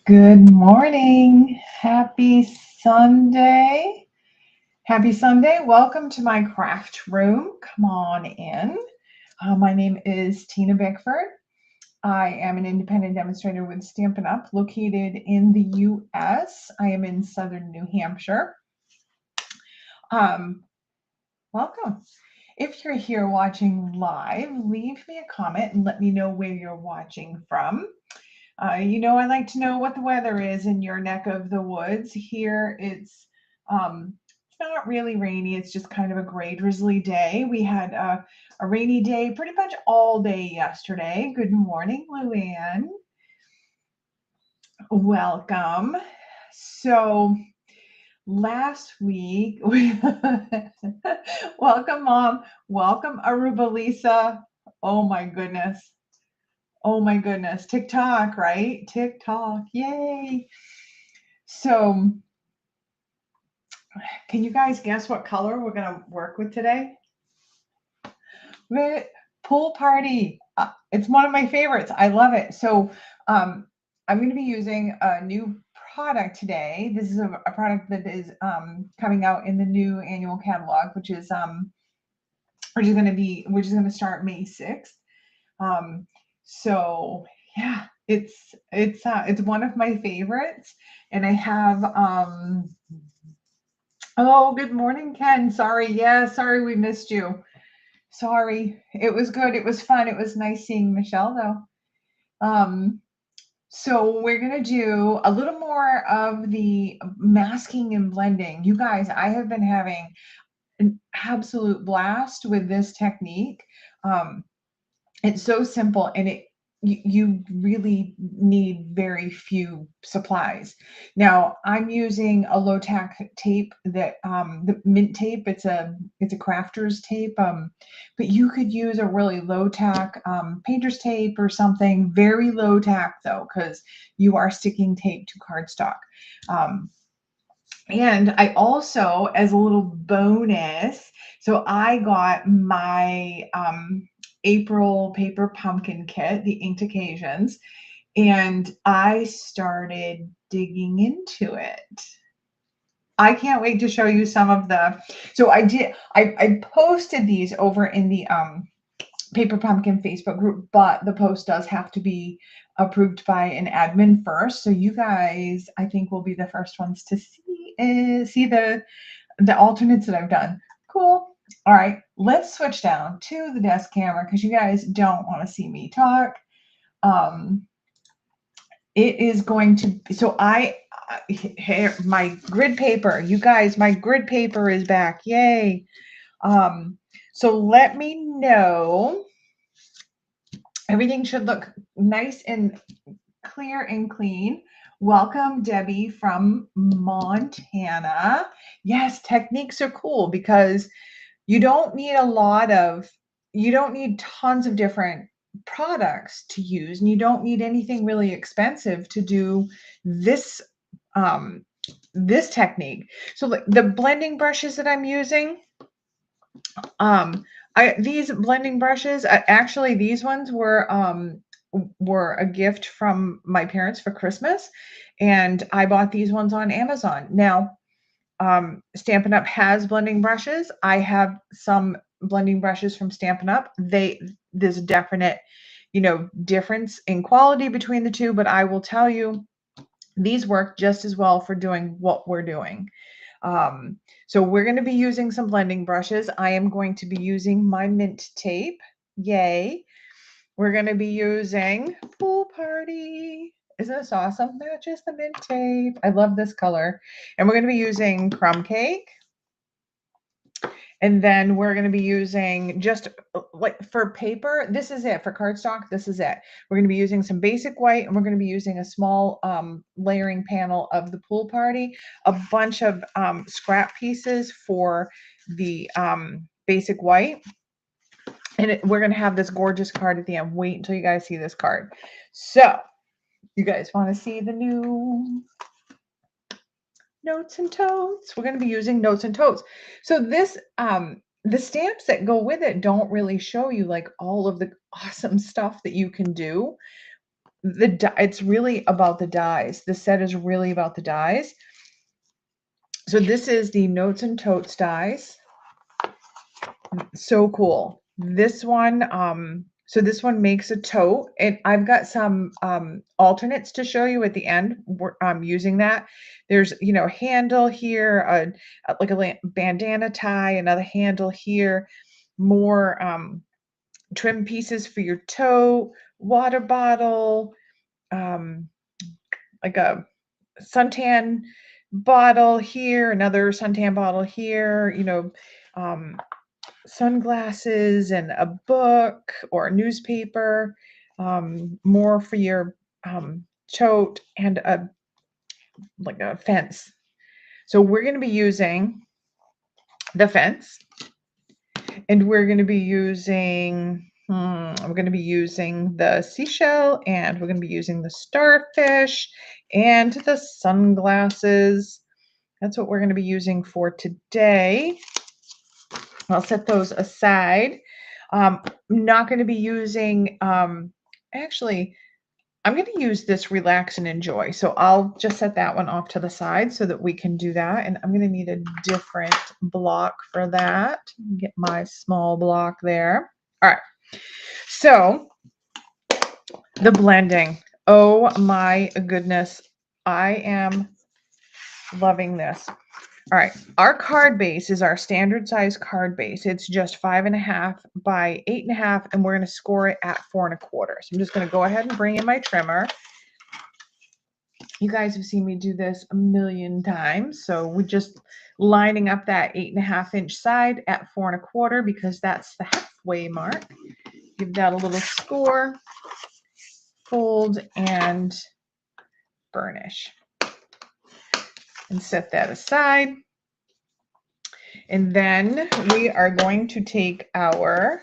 Good morning. Happy Sunday. Happy Sunday. Welcome to my craft room. Come on in. My name is Tina Bickford. I am an independent demonstrator with Stampin' Up! Located in the U.S. I am in southern New Hampshire. Welcome. If you're here watching live, leave me a comment and let me know where you're watching from. I like to know what the weather is in your neck of the woods. Here it's not really rainy. It's just kind of a gray, drizzly day. We had a rainy day pretty much all day yesterday. Good morning, Luann. Welcome. So last week, welcome, Mom. Welcome, Aruba Lisa. Oh my goodness. Oh my goodness. TikTok, right? TikTok. Yay. So, can you guys guess what color we're going to work with today? Pool party. It's one of my favorites. I love it. So, I'm going to be using a new product today. This is a product that is coming out in the new annual catalog, which is going to start May 6th. So yeah, it's one of my favorites, and I have oh, good morning, Ken. Sorry, we missed you. Sorry, it was good. It was fun. It was nice seeing Michelle though. So we're gonna do a little more of the masking and blending. You guys, I have been having an absolute blast with this technique. It's so simple, and you really need very few supplies. Now I'm using a low tack tape that the mint tape. It's a crafter's tape, but you could use a really low tack painter's tape or something. Very low tack though, because you are sticking tape to cardstock. And I also, as a little bonus, so I got my April paper pumpkin kit, the Inked Occasions, and I started digging into it. I can't wait to show you some of so I posted these over in the Paper Pumpkin Facebook group, but the post does have to be approved by an admin first. So you guys, I think, will be the first ones to see the alternates that I've done. Cool. All right, let's switch down to the desk camera because you guys don't want to see me talk. It is going to be, so here, my grid paper, you guys, my grid paper is back. Yay. So let me know. Everything should look nice and clear and clean. Welcome, Debbie from Montana. Yes, techniques are cool because you don't need tons of different products to use, and you don't need anything really expensive to do this this technique. So the blending brushes that I'm using, these blending brushes, actually these ones were a gift from my parents for Christmas, and I bought these ones on Amazon. Now, Stampin' Up! Has blending brushes. I have some blending brushes from Stampin' Up! There's a definite, difference in quality between the two, but I will tell you, these work just as well for doing what we're doing. So we're going to be using some blending brushes. I am going to be using my mint tape. Yay. We're going to be using Pool Party. Isn't this awesome? Matches the mint tape. I love this color. And we're going to be using crumb cake. And then we're going to be using just like for paper, this is it. For cardstock, this is it. We're going to be using some basic white, and we're going to be using a small layering panel of the Pool Party, a bunch of scrap pieces for the basic white. And we're going to have this gorgeous card at the end. Wait until you guys see this card. So you guys want to see the new notes and totes? We're going to be using notes and totes. So this, the stamps that go with it don't really show you like all of the awesome stuff that you can do. it's really about the dies. The set is really about the dies. So this is the Notes and Totes dies. So cool. This one, so this one makes a tote, and I've got some alternates to show you at the end. Using that. There's, you know, handle here, like a bandana tie, another handle here, more trim pieces for your tote, water bottle, like a suntan bottle here, another suntan bottle here, you know, sunglasses and a book or a newspaper, more for your tote, and like a fence. So we're going to be using the fence, and we're going to be using the seashell, and we're going to be using the starfish and the sunglasses. That's what we're going to be using for today. I'll set those aside. I'm not going to be using, actually, I'm going to use this Relax and Enjoy. So I'll just set that one off to the side so that we can do that. And I'm going to need a different block for that. Get my small block there. All right. So the blending. Oh my goodness. I am loving this. All right, our card base is our standard size card base. It's just 5.5 by 8.5, and we're going to score it at 4.25. So I'm just going to go ahead and bring in my trimmer. You guys have seen me do this a million times. So we're just lining up that 8.5-inch side at 4.25 because that's the halfway mark. Give that a little score, fold, and burnish. And set that aside. And then we are going to take our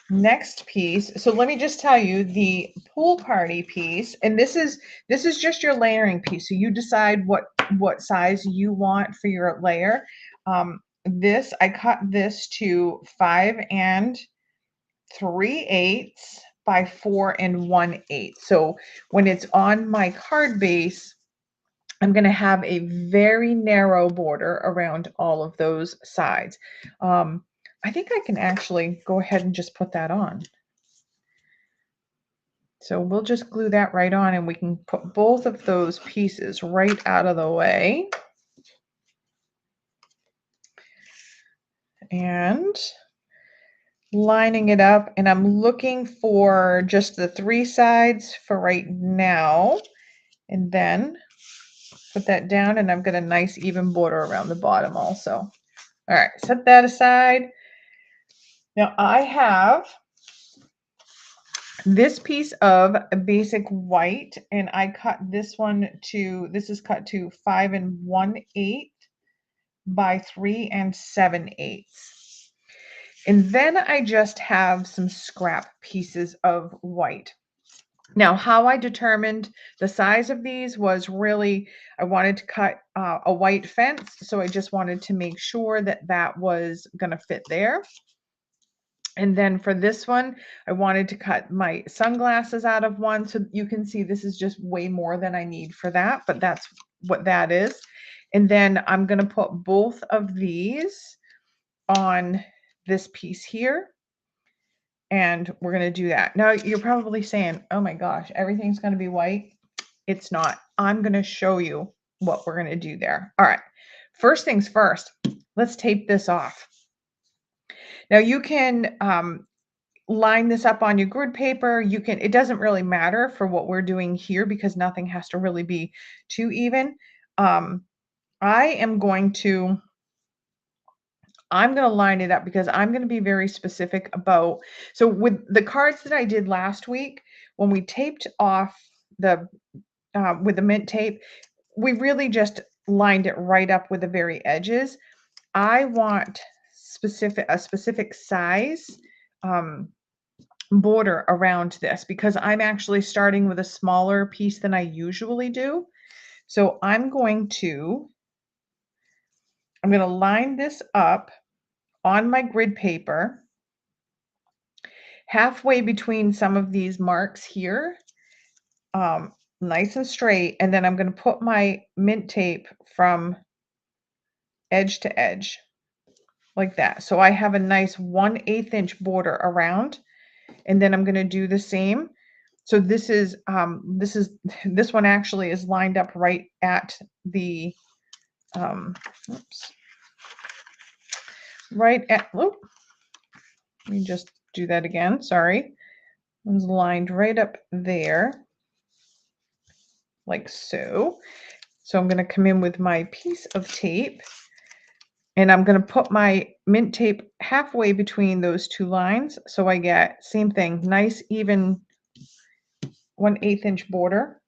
next piece. So let me just tell you, the pool party piece, and this is just your layering piece. So you decide what size you want for your layer. I cut this to 5 3/8 by 4 1/8. So when it's on my card base, I'm going to have a very narrow border around all of those sides. I think I can actually go ahead and just put that on. So we'll just glue that right on, and we can put both of those pieces right out of the way. And lining it up, and I'm looking for just the 3 sides for right now, and then put that down, and I've got a nice even border around the bottom also. All right, set that aside. Now I have this piece of basic white, and I cut this one to, this is cut to 5 1/8 by 3 7/8. And then I just have some scrap pieces of white. Now, how I determined the size of these was really, I wanted to cut a white fence, so I just wanted to make sure that that was going to fit there. And then for this one, I wanted to cut my sunglasses out of one. So you can see this is just way more than I need for that, but that's what that is. And then I'm going to put both of these on this piece here. And we're going to do that. Now you're probably saying, oh my gosh, everything's going to be white. It's not. I'm going to show you what we're going to do there. All right. First things first, let's tape this off. Now you can line this up on your grid paper. You can, it doesn't really matter for what we're doing here because nothing has to really be too even. I'm going to line it up because I'm going to be very specific about, so with the cards that I did last week, when we taped off the, with the mint tape, we really just lined it right up with the very edges. I want a specific size, border around this because I'm actually starting with a smaller piece than I usually do. So I'm going to line this up on my grid paper halfway between some of these marks here. nice and straight, and then I'm going to put my mint tape from edge to edge like that. So I have a nice 1/8 inch border around, and then I'm going to do the same. So this is this one actually is lined up right at the oops, right at, oh, let me just do that again. Sorry. One's lined right up there, like so. So I'm going to come in with my piece of tape, and I'm going to put my mint tape halfway between those two lines. So I get, same thing, nice even 1/8 inch border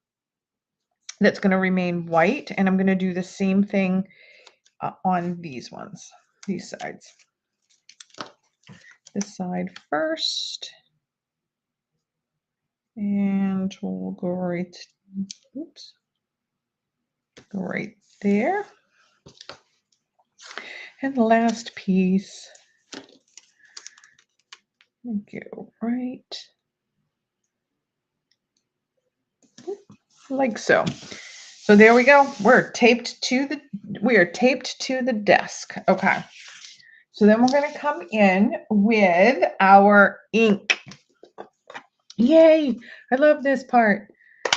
that's going to remain white. And I'm going to do the same thing on these ones, these sides. This side first. And we'll go right, oops, go right there. And the last piece, go right like so. So there we go. We are taped to the desk. Okay. So then we're going to come in with our ink. Yay! I love this part.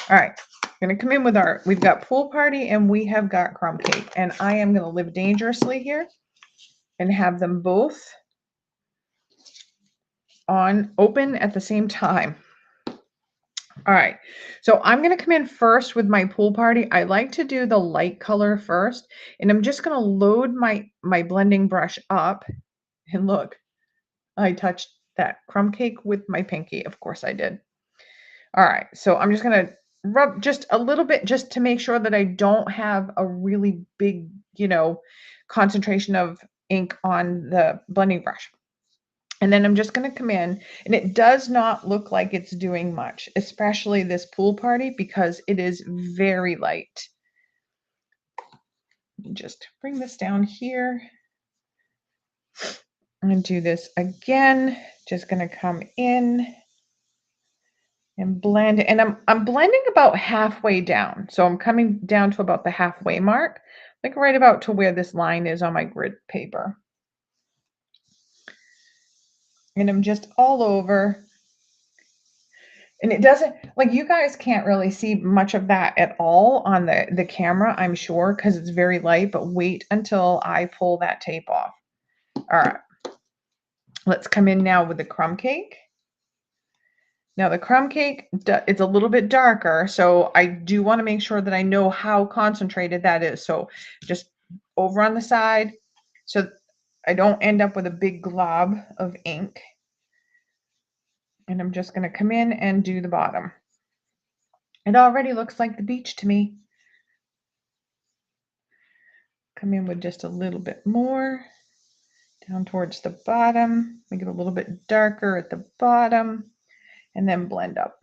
All right. I'm going to come in with we've got Pool Party and we have got Crumb Cake. And I am going to live dangerously here and have them both open at the same time. All right, so I'm going to come in first with my Pool Party. I like to do the light color first, and I'm just going to load my blending brush up. And look, I touched that crumb cake with my pinky. Of course I did. All right, so I'm just going to rub just a little bit just to make sure that I don't have a really big, concentration of ink on the blending brush. And then I'm just going to come in, and it does not look like it's doing much, especially this Pool Party, because it is very light. Just bring this down here and do this again. Just going to come in and blend. And I'm blending about halfway down. So I'm coming down to about the halfway mark, like right about to where this line is on my grid paper. And I'm just all over. And it doesn't, like, you guys can't really see much of that at all on the camera, I'm sure, because it's very light, but wait until I pull that tape off. All right. Let's come in now with the crumb cake. Now the crumb cake, it's a little bit darker, so I do want to make sure that I know how concentrated that is. So just over on the side, so I don't end up with a big glob of ink. And I'm just going to come in and do the bottom. It already looks like the beach to me. Come in with just a little bit more down towards the bottom, make it a little bit darker at the bottom, and then blend up.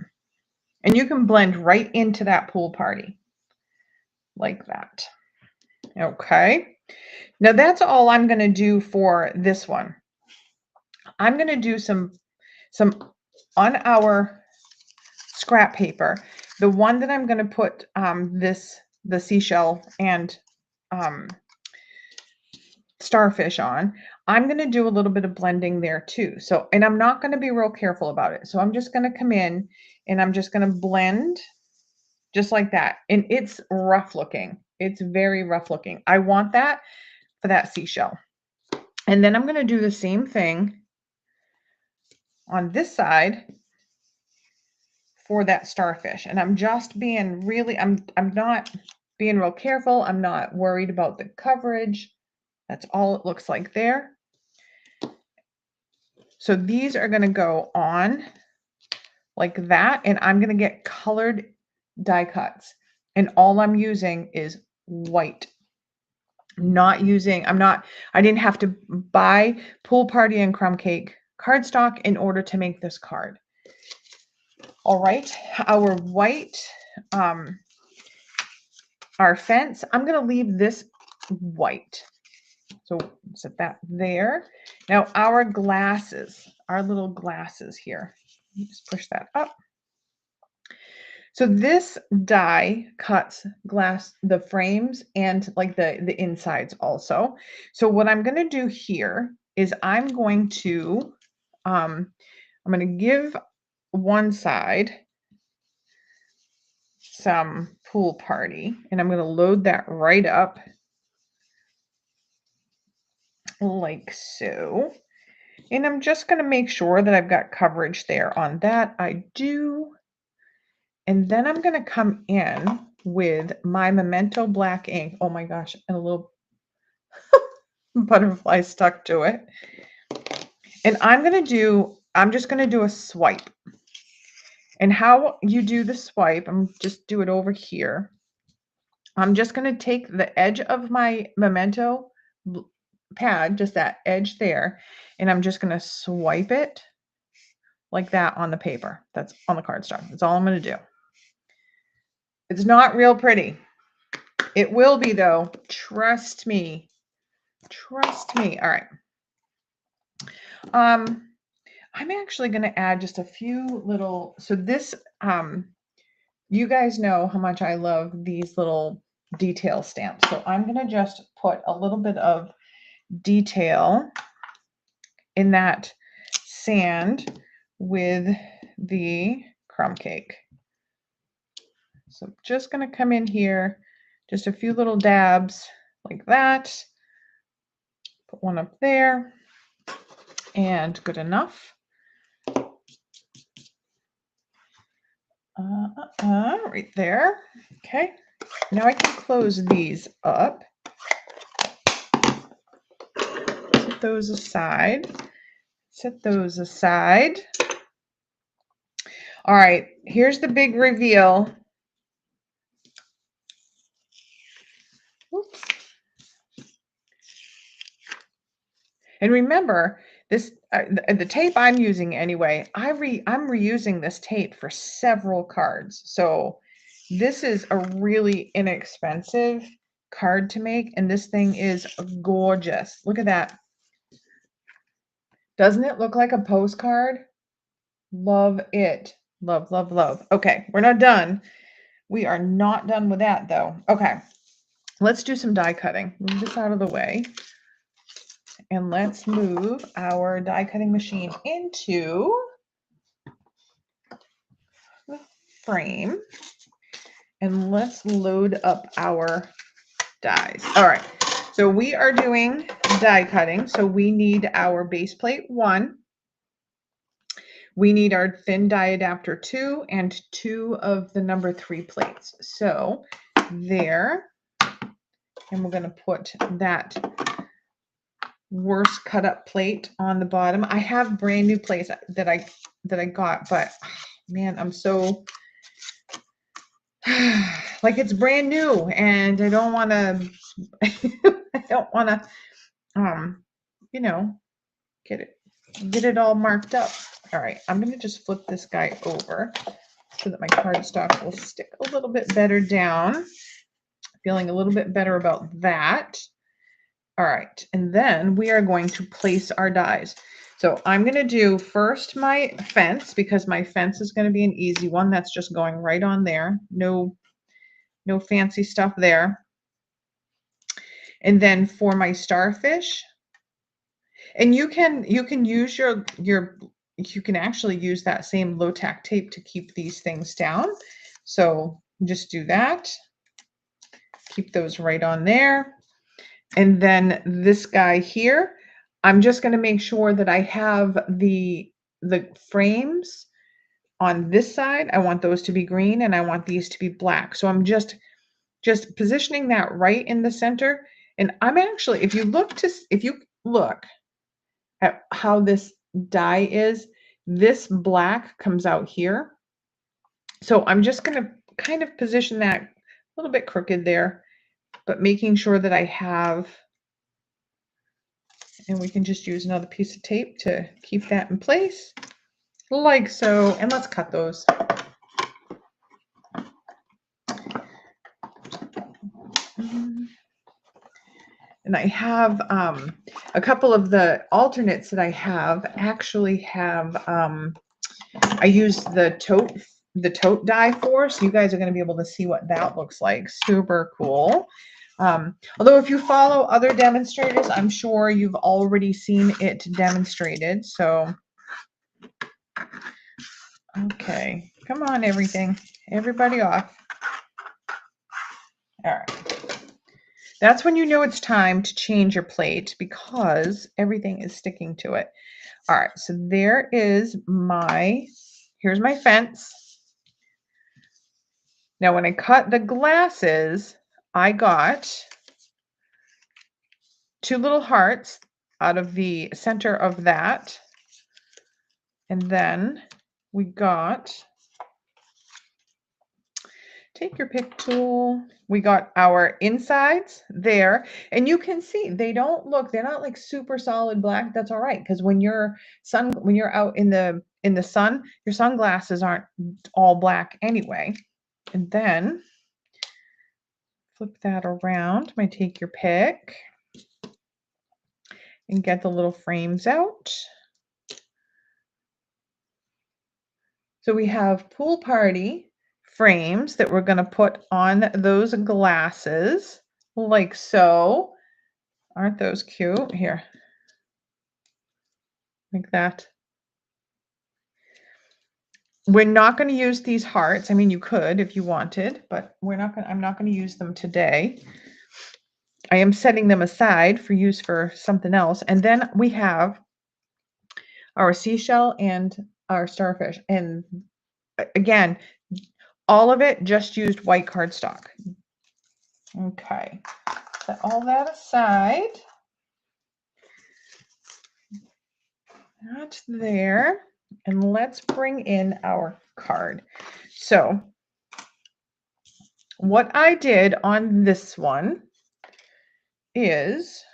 And you can blend right into that Pool Party like that. Okay. Now that's all I'm going to do for this one. I'm going to do some on our scrap paper. The one that I'm going to put the seashell and starfish on, I'm going to do a little bit of blending there too. So, and I'm not going to be real careful about it. So I'm just going to come in and I'm just going to blend just like that. And it's rough looking. It's very rough looking. I want that for that seashell. And then I'm going to do the same thing on this side for that starfish. And I'm just being really, I'm not being real careful. I'm not worried about the coverage. That's all it looks like there. So these are going to go on like that, and I'm going to get colored die cuts. And all I'm using is white. I didn't have to buy Pool Party and Crumb Cake cardstock in order to make this card. All right, our white, our fence, I'm going to leave this white. So set that there. Now our glasses, our little glasses here. Just push that up. So this die cuts glass, the frames and like the insides also. So what I'm going to do here is I'm going to give one side some pool party, and I'm going to load that right up like so. And I'm just going to make sure that I've got coverage there on that. I do. And then I'm going to come in with my Memento black ink. Oh my gosh, and a little butterfly stuck to it. And I'm just going to do a swipe. And how you do the swipe, I'm just do it over here. I'm just going to take the edge of my Memento pad, just that edge there, and I'm just going to swipe it like that on the paper. That's on the cardstock. That's all I'm going to do. It's not real pretty. It will be though. Trust me. Trust me. All right. I'm actually going to add just a few little, so this, you guys know how much I love these little detail stamps. So I'm going to just put a little bit of detail in that sand with the crumb cake. So I'm just going to come in here, just a few little dabs like that. Put one up there and good enough. Right there. Okay. Now I can close these up. Set those aside. Set those aside. All right. Here's the big reveal. Oops. And remember, this the tape I'm using anyway, I'm reusing this tape for several cards. So this is a really inexpensive card to make, and this thing is gorgeous. Look at that. Doesn't it look like a postcard? Love it. Love, love, love. Okay, we're not done. We are not done with that though. Okay, let's do some die cutting. Move this out of the way. And let's move our die cutting machine into the frame. And let's load up our dies. All right, so we are doing die cutting. So we need our base plate 1. We need our thin die adapter 2 and 2 of the number 3 plates. So there, and we're going to put that worst cut up plate on the bottom. I have brand new plates that I got, but man, I'm so like it's brand new, and I don't want to I don't want to you know, get it all marked up. All right, I'm going to just flip this guy over so that my cardstock will stick a little bit better down. Feeling a little bit better about that. All right, and then we are going to place our dies. So I'm going to do first my fence, because my fence is going to be an easy one. That's just going right on there. No fancy stuff there. And then for my starfish, and you can use you can actually use that same low tack tape to keep these things down. So just do that. Keep those right on there. And then this guy here, I'm just going to make sure that I have the frames on this side. I want those to be green, and I want these to be black. So I'm just positioning that right in the center. And I'm actually, if you look at how this die is, this black comes out here. So I'm just going to kind of position that a little bit crooked there, but making sure that I have, and we can just use another piece of tape to keep that in place, like so. And let's cut those. And I have a couple of the alternates that I have actually have, I use the the tote die for, so you guys are going to be able to see what that looks like. Super cool. Although if you follow other demonstrators, I'm sure you've already seen it demonstrated. So, okay, come on, everybody off. All right. That's when you know it's time to change your plate because everything is sticking to it. All right, so there is here's my fence. Now, when I cut the glasses, I got 2 little hearts out of the center of that. And then we got, take your pick tool. We got our insides there. And you can see they don't look, they're not like super solid black. That's all right. Because when you're out in the sun, your sunglasses aren't all black anyway. And then flip that around. Might take your pick and get the little frames out. So we have pool party frames that we're going to put on those glasses like so. Aren't those cute? Here, like that. We're not going to use these hearts. I mean, you could if you wanted, but I'm not going to use them today. I am setting them aside for use for something else. And then we have our seashell and our starfish. And again, all of it just used white cardstock. Okay, set all that aside. That's there. And let's bring in our card. So what I did on this one is,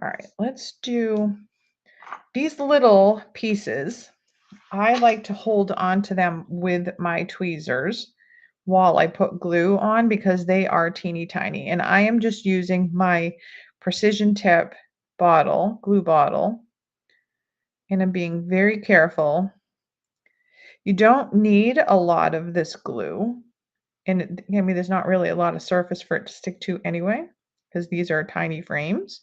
all right, let's do these little pieces. I like to hold on to them with my tweezers while I put glue on because they are teeny tiny. And I am just using my precision tip bottle, glue bottle, and I'm being very careful. You don't need a lot of this glue. And I mean, there's not really a lot of surface for it to stick to anyway, because these are tiny frames.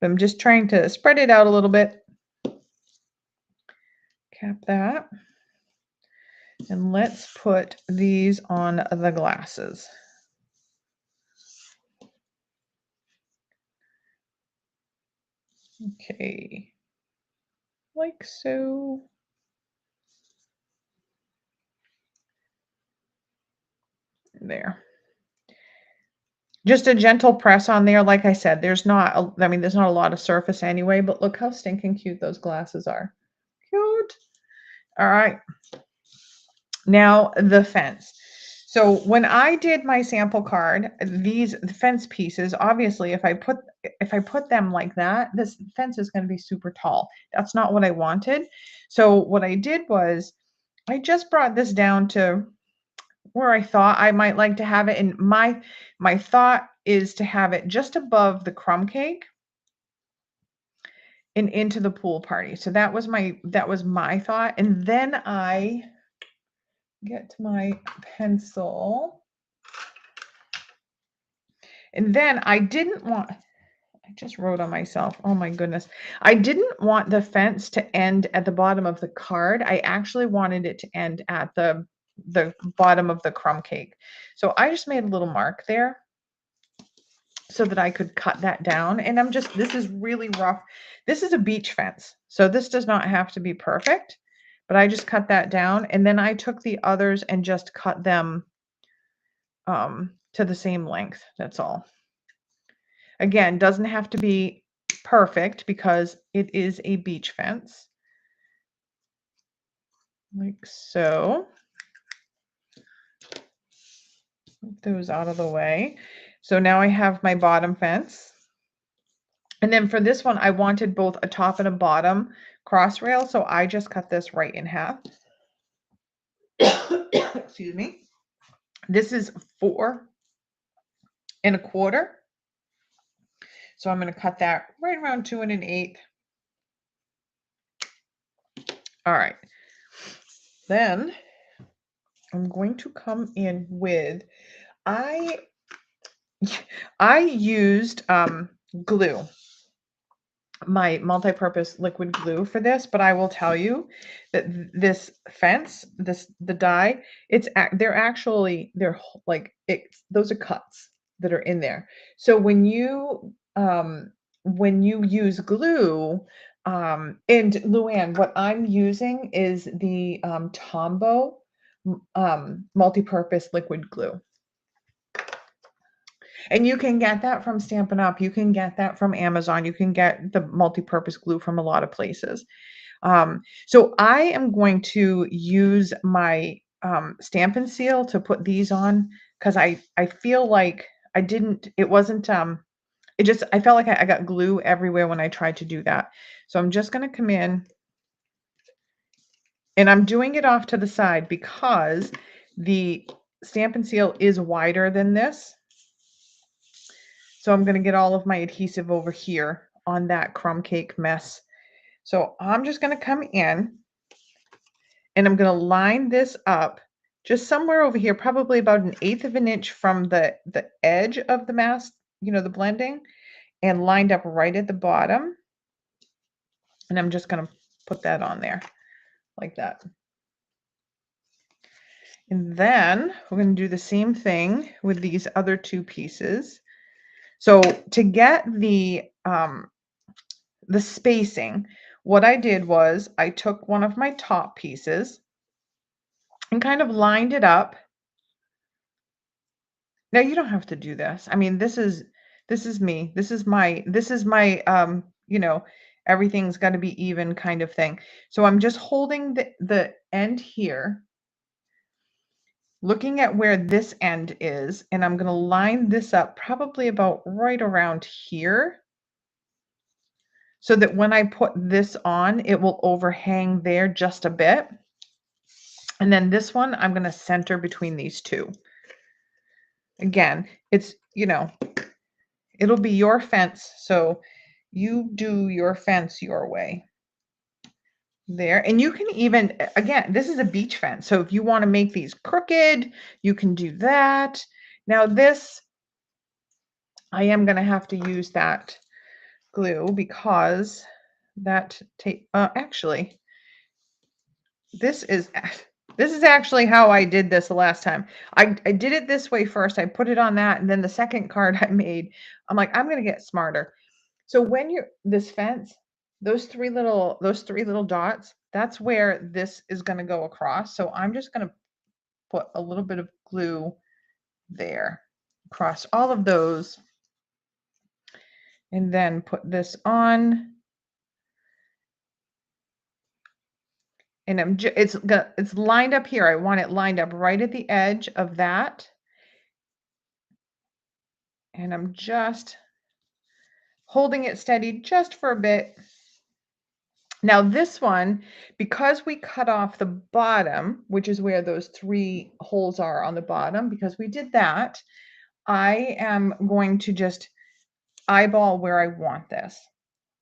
But I'm just trying to spread it out a little bit. Cap that. And let's put these on the glasses. Okay, like so. There. Just a gentle press on there. Like I said, there's not a lot of surface anyway, but look how stinking cute those glasses are. Cute. All right. Now the fence. So when I did my sample card, these fence pieces, obviously, if I put them like that, this fence is going to be super tall. That's not what I wanted. So what I did was I just brought this down to where I thought I might like to have it. And my thought is to have it just above the crumb cake and into the pool party. So that was my thought. And then I get my pencil. And then I just wrote on myself. Oh my goodness. I didn't want the fence to end at the bottom of the card. I actually wanted it to end at the bottom of the crumb cake. So I just made a little mark there so that I could cut that down. And this is really rough. This is a beach fence. So this does not have to be perfect, but I just cut that down. And then I took the others and just cut them to the same length. That's all. Again, doesn't have to be perfect because it is a beach fence. Like so. Move those out of the way. So now I have my bottom fence. And then for this one, I wanted both a top and a bottom cross rail. So I just cut this right in half. Excuse me. This is 4 1/4. So I'm going to cut that right around 2 1/8. All right. Then I'm going to come in with, I used glue, my multi-purpose liquid glue for this, but I will tell you that this fence, the die, they're like those are cuts that are in there. So when you use glue, and Luann, what I'm using is the Tombow multi-purpose liquid glue. And you can get that from Stampin' Up. You can get that from Amazon. You can get the multi-purpose glue from a lot of places. So I am going to use my Stampin' Seal to put these on, because I feel like I felt like I got glue everywhere when I tried to do that. So I'm just going to come in, and I'm doing it off to the side because the Stampin' Seal is wider than this. So I'm going to get all of my adhesive over here on that crumb cake mess. So I'm just going to come in and I'm going to line this up just somewhere over here, probably about 1/8 of an inch from the edge of the mask, the blending, and lined up right at the bottom. And I'm just going to put that on there like that. And then we're going to do the same thing with these other two pieces. So to get the spacing, what I did was I took one of my top pieces and kind of lined it up. Now you don't have to do this. I mean, this is me. This is my everything's got to be even kind of thing. So I'm just holding the end here, looking at where this end is, and I'm going to line this up probably about right around here, so that when I put this on, it will overhang there just a bit. And then this one, I'm going to center between these two. Again, it's, it'll be your fence. So you do your fence your way there. And you can even, again, this is a beach fence. So if you want to make these crooked, you can do that. Now this, I am going to have to use that glue because that tape, actually, this is actually how I did this the last time. I did it this way first. I put it on that, and then the second card I made, I'm like, I'm gonna get smarter. So when you're this fence, those three little dots, that's where this is gonna go across. So I'm just gonna put a little bit of glue there across all of those, and then put this on. And it's lined up here. I want it lined up right at the edge of that. And I'm just holding it steady just for a bit. Now this one, because we cut off the bottom, which is where those 3 holes are on the bottom, because we did that, I am going to just eyeball where I want this.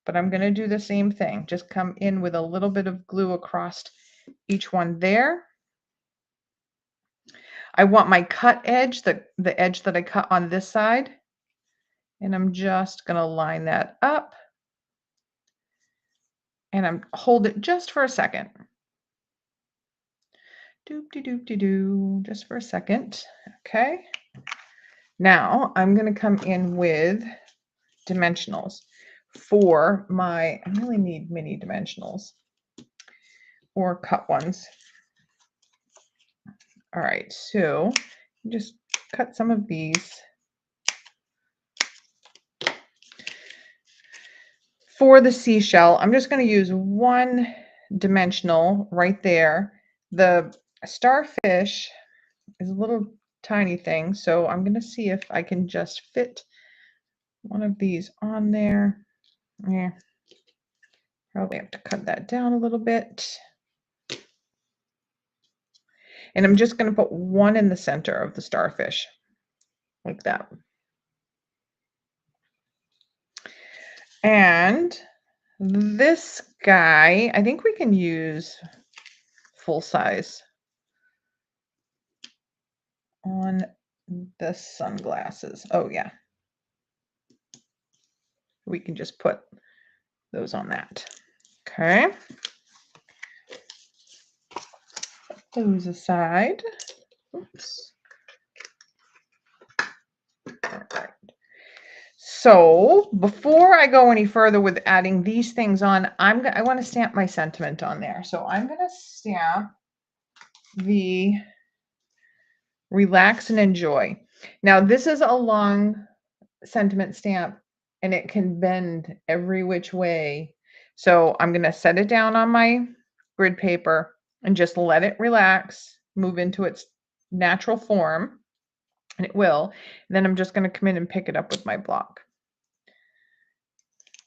But I'm going to do the same thing. Just come in with a little bit of glue across each one there. I want my cut edge, the edge that I cut on this side, and I'm just going to line that up, and I'm hold it just for a second. Doop-de-doop-de-doo, just for a second. Okay. Now I'm going to come in with dimensionals for my, I really need mini dimensionals or cut ones. All right, so just cut some of these. For the seashell, I'm just going to use 1 dimensional right there. The starfish is a little tiny thing, so I'm going to see if I can just fit one of these on there. Yeah, probably have to cut that down a little bit. And I'm just going to put 1 in the center of the starfish, like that. And this guy, I think we can use full size on the sunglasses. Oh yeah. We can just put those on that. Okay. Put those aside. Oops. All right. So before I go any further with adding these things on, I want to stamp my sentiment on there. So I'm going to stamp the relax and enjoy. Now this is a long sentiment stamp and it can bend every which way. So I'm going to set it down on my grid paper and just let it relax, move into its natural form, and it will. And then I'm just going to come in and pick it up with my block.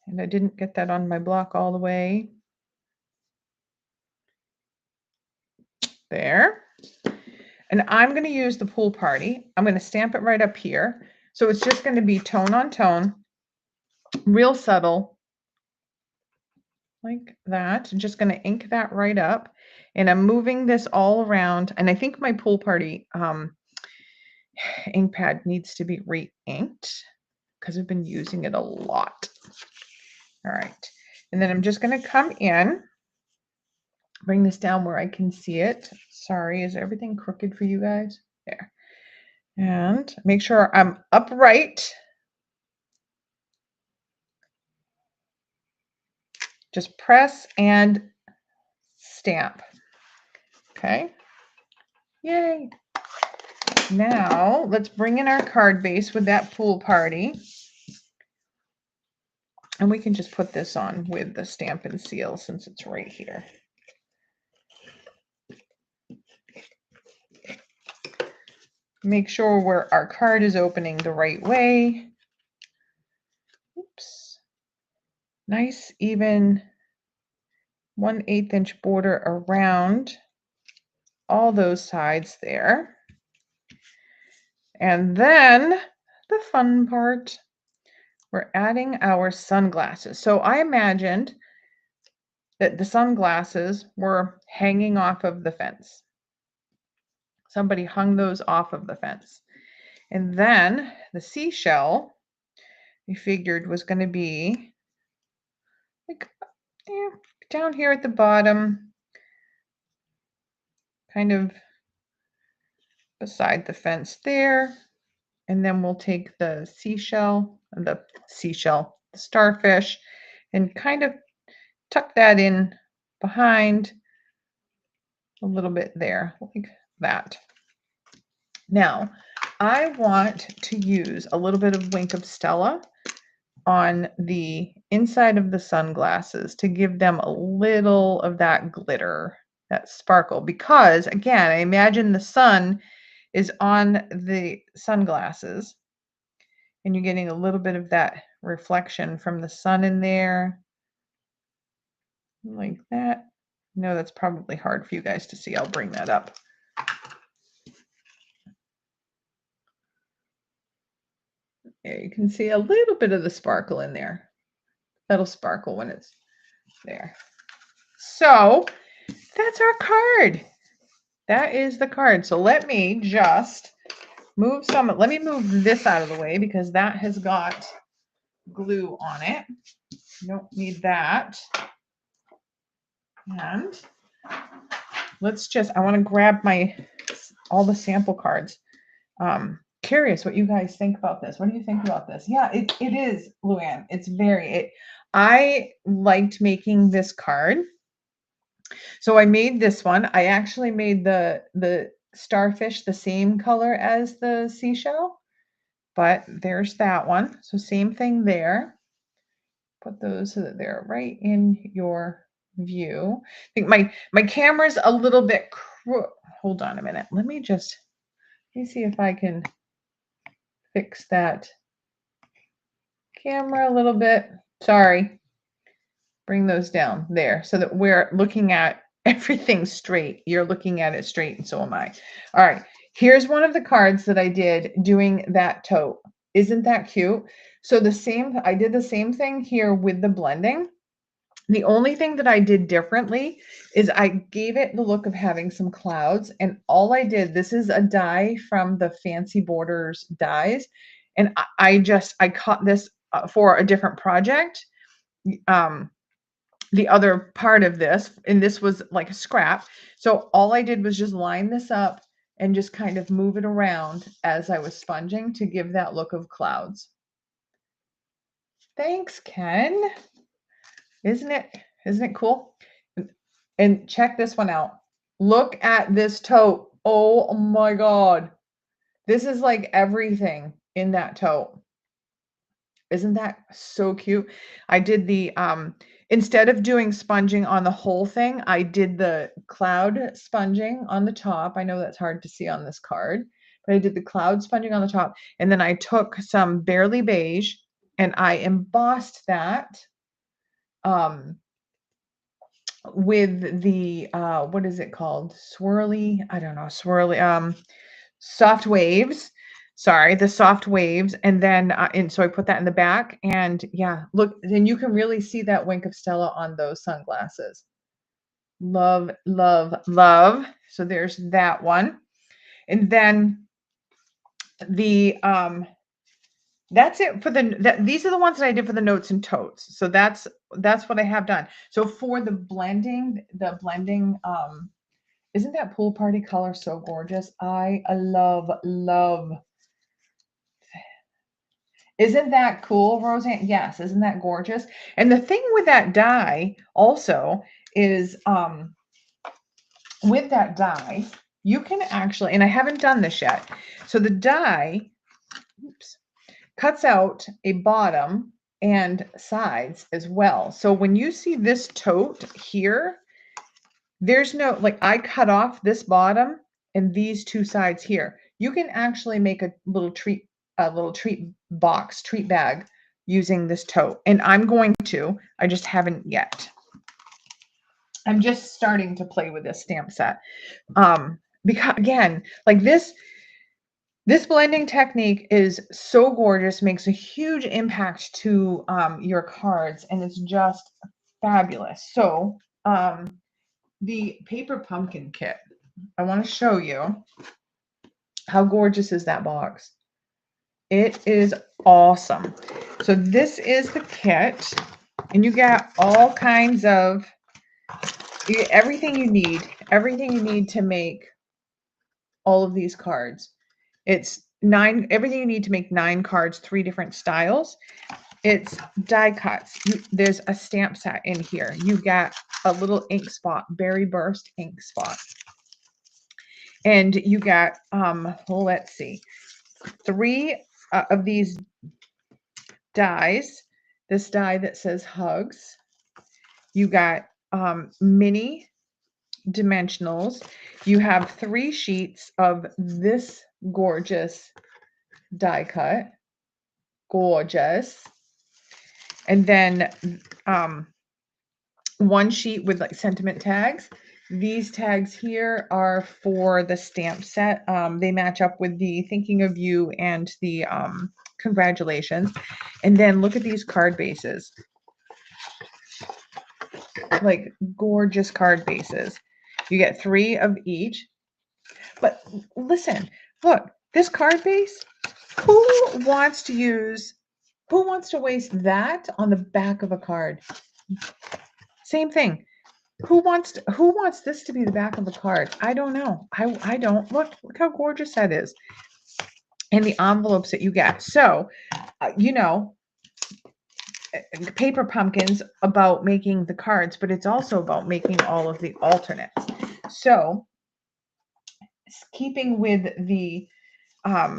And I didn't get that on my block all the way. There. And I'm going to use the pool party. I'm going to stamp it right up here. So it's just going to be tone on tone, real subtle, like that. I'm just going to ink that right up. And I'm moving this all around. And I think my pool party ink pad needs to be re-inked because I've been using it a lot. All right. And then I'm just going to come in, bring this down where I can see it. Sorry, is everything crooked for you guys? There. And make sure I'm upright. Just press and stamp. Okay. Yay. Now let's bring in our card base with that pool party. And we can just put this on with the Stampin' Seal since it's right here. Make sure our card is opening the right way. Oops. Nice even 1/8 inch border around all those sides there. And then the fun part, we're adding our sunglasses. So I imagined that the sunglasses were hanging off of the fence. Somebody hung those off of the fence. And then the seashell, we figured was going to be like down here at the bottom, kind of beside the fence there. And then we'll take the starfish, and kind of tuck that in behind a little bit there, like that. Now, I want to use a little bit of Wink of Stella on the inside of the sunglasses to give them a little of that glitter, that sparkle, because again, I imagine the sun is on the sunglasses and you're getting a little bit of that reflection from the sun in there, like that. No, that's probably hard for you guys to see. I'll bring that up. There you can see a little bit of the sparkle in there. That'll sparkle when it's there. So that's our card. That is the card. So let me just move let me move this out of the way because that has got glue on it. You don't need that. And let's I want to grab all the sample cards. Curious what you guys think about this. What do you think about this? Yeah, it is, Luann. It's I liked making this card. So I made this one. I actually made the starfish the same color as the seashell, but there's that one. So same thing there. Put those so that they're right in your view. I think my camera's a little bit hold on a minute. Let me see if I can fix that camera a little bit. Sorry. Bring those down there so that we're looking at everything straight. You're looking at it straight, and so am I. All right. Here's one of the cards that I did doing that tote. Isn't that cute? So I did the same thing here with the blending. The only thing that I did differently is I gave it the look of having some clouds, and all I did, this is a die from the Fancy Borders dies, and I cut this for a different project. Um, the other part of this, and this was like a scrap. So all I did was just line this up and just kind of move it around as I was sponging to give that look of clouds. Thanks, Ken. Isn't it cool? And check this one out. Look at this tote. Oh my God. This is like everything in that tote. Isn't that so cute? I did the, instead of doing sponging on the whole thing, I did the cloud sponging on the top. I know that's hard to see on this card, but I did the cloud sponging on the top. And then I took some Barely Beige and I embossed that with the, what is it called? Swirly, I don't know, swirly, soft waves. Sorry, the soft waves. And then, and so I put that in the back, and yeah, look, then you can really see that wink of Stella on those sunglasses. Love, love, love. So there's that one. And then the, that's it for these are the ones that I did for the notes and totes. So that's what I have done. So for the blending, isn't that pool party color so gorgeous? I love. Isn't that cool, Roseanne? Yes, isn't that gorgeous? And the thing with that die also is with that die, you can actually, and I haven't done this yet. So the die, oops, cuts out a bottom and sides as well. So when you see this tote here, there's no, like, I cut off this bottom and these two sides here. You can actually make a little treat box, treat bag using this tote. And I'm going to, I just haven't yet. I'm just starting to play with this stamp set. Because again, like this blending technique is so gorgeous, makes a huge impact to your cards, and it's just fabulous. So the paper pumpkin kit, I want to show you how gorgeous is that box. It is awesome. So this is the kit, and you get all kinds of, you get everything you need to make all of these cards. It's everything you need to make 9 cards, 3 different styles. It's die cuts. There's a stamp set in here. You got a little ink spot, Berry Burst ink spot. And you got, let's see, 3 of these dies. This die that says hugs. You got mini dimensionals. You have 3 sheets of this gorgeous die cut. Gorgeous. And then 1 sheet with like sentiment tags. These tags here are for the stamp set. They match up with the thinking of you and the congratulations. And then look at these card bases. Like gorgeous card bases. You get 3 of each. But listen, look, this card base, who wants to waste that on the back of a card? Same thing. Who wants this to be the back of the card? I don't know. I don't. Look how gorgeous that is. And the envelopes that you get. So, paper pumpkins about making the cards, but it's also about making all of the alternates. So, keeping with the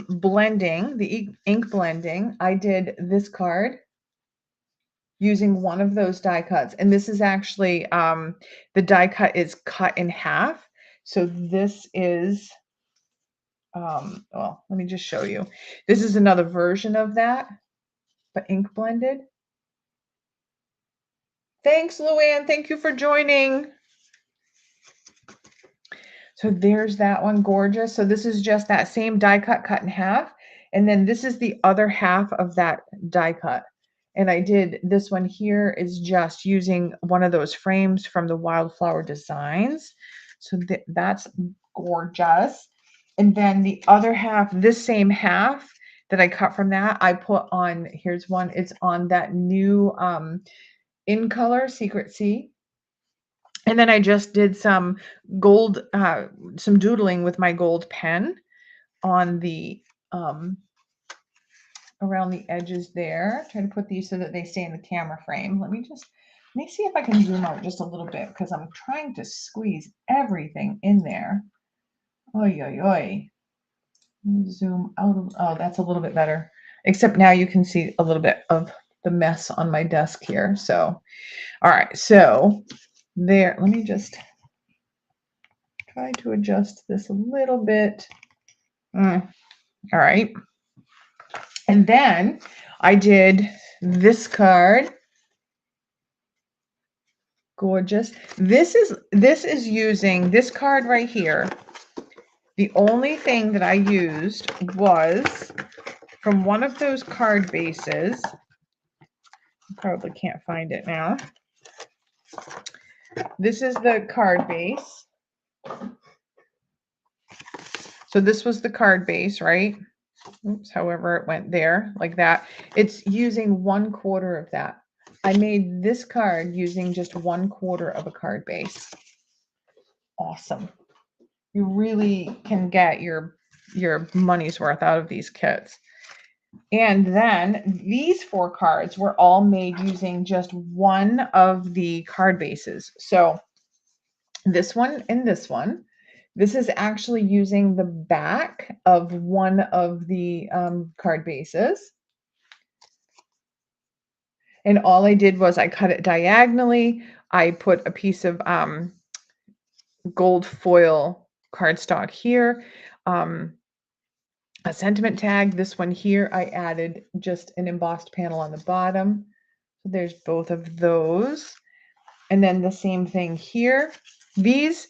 blending, the ink blending, I did this card using one of those die cuts. And this is actually, the die cut is cut in half. So this is, well, let me just show you. This is another version of that, but ink blended. Thanks, Luann. Thank you for joining. So there's that one, gorgeous. So this is just that same die cut in half. And then this is the other half of that die cut. And I did this one here is just using one of those frames from the Wildflower Designs. So that's gorgeous. And then the other half, this same half that I cut from that, I put on, here's one, it's on that new In Color Secret Sea. And then I just did some gold, some doodling with my gold pen on the, around the edges there. Try to put these so that they stay in the camera frame. Let me see if I can zoom out just a little bit because I'm trying to squeeze everything in there. Oy, oy, oy. Zoom out. Oh, that's a little bit better. Except now you can see a little bit of the mess on my desk here. So, all right. So there, let me just try to adjust this a little bit. All right. And then I did this card. Gorgeous. This is using this card right here. The only thing that I used was from one of those card bases. Probably can't find it now. This is the card base. So this was the card base, right? Oops, however it went there, like that. It's using 1/4 of that. I made this card using just 1/4 of a card base. Awesome. You really can get your money's worth out of these kits. And then these 4 cards were all made using just one of the card bases. So this one and this one. This is actually using the back of one of the card bases. And all I did was I cut it diagonally. I put a piece of gold foil cardstock here. A sentiment tag. This one here, I added just an embossed panel on the bottom. So there's both of those. And then the same thing here. These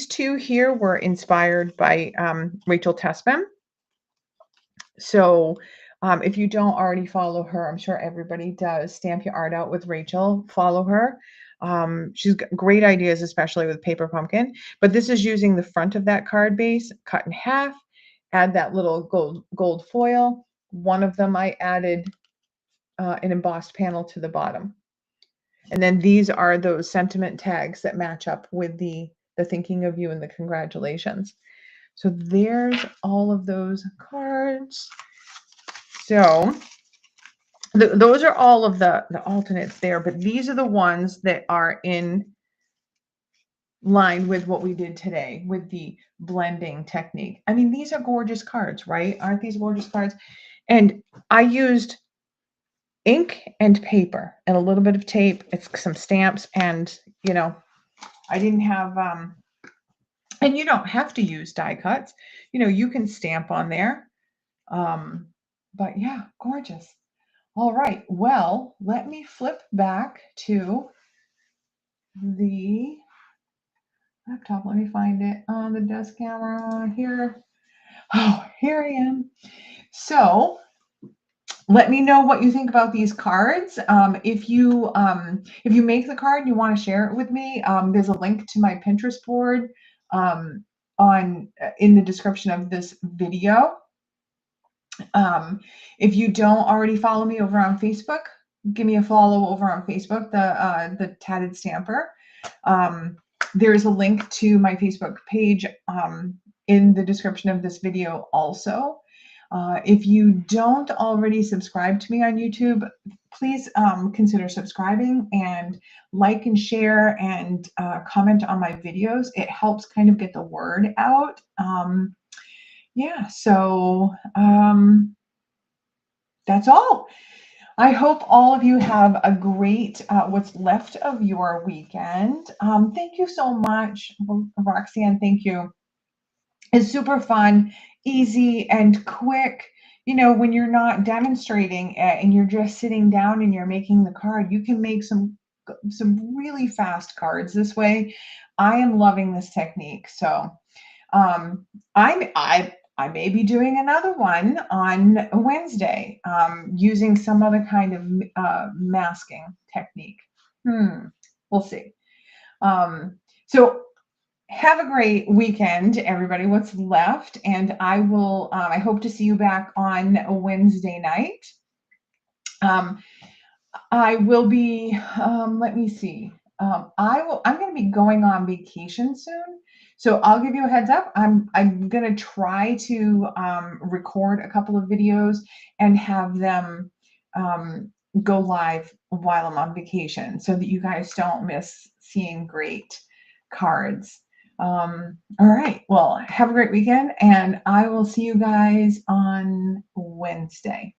2 here were inspired by Rachel Tespin. So if you don't already follow her, I'm sure everybody does. Stamp Your Art Out with Rachel. Follow her. She's got great ideas, especially with Paper Pumpkin. But this is using the front of that card base, cut in half. Add that little gold foil. One of them I added an embossed panel to the bottom. And then these are those sentiment tags that match up with the thinking of you and the congratulations. So there's all of those cards. So those are all of the alternates there, but these are the ones that are in line with what we did today with the blending technique. I mean, these are gorgeous cards, right? Aren't these gorgeous cards? And I used ink and paper and a little bit of tape. It's some stamps, and you know, I didn't have and you don't have to use die cuts. You know, you can stamp on there. But yeah, gorgeous. All right. Well, let me flip back to the laptop. Let me find it on the desk camera here. Oh, here I am. So let me know what you think about these cards. If you make the card and you want to share it with me, there's a link to my Pinterest board in the description of this video. If you don't already follow me over on Facebook, give me a follow over on Facebook, the Tatted Stamper. There's a link to my Facebook page in the description of this video also. If you don't already subscribe to me on YouTube, please consider subscribing and like and share and comment on my videos. It helps kind of get the word out. Yeah, so that's all. I hope all of you have a great what's left of your weekend. Thank you so much, Roxanne. Thank you. It's super fun, easy, and quick. You know, when you're not demonstrating and you're just sitting down and you're making the card, you can make some really fast cards this way. I am loving this technique. So I I may be doing another one on Wednesday using some other kind of masking technique. We'll see. So have a great weekend, everybody, what's left. And I will, I hope to see you back on a Wednesday night. I will be, let me see. I'm going to be going on vacation soon. So I'll give you a heads up. I'm going to try to record a couple of videos and have them go live while I'm on vacation so that you guys don't miss seeing great cards. All right. Well, have a great weekend, and I will see you guys on Wednesday.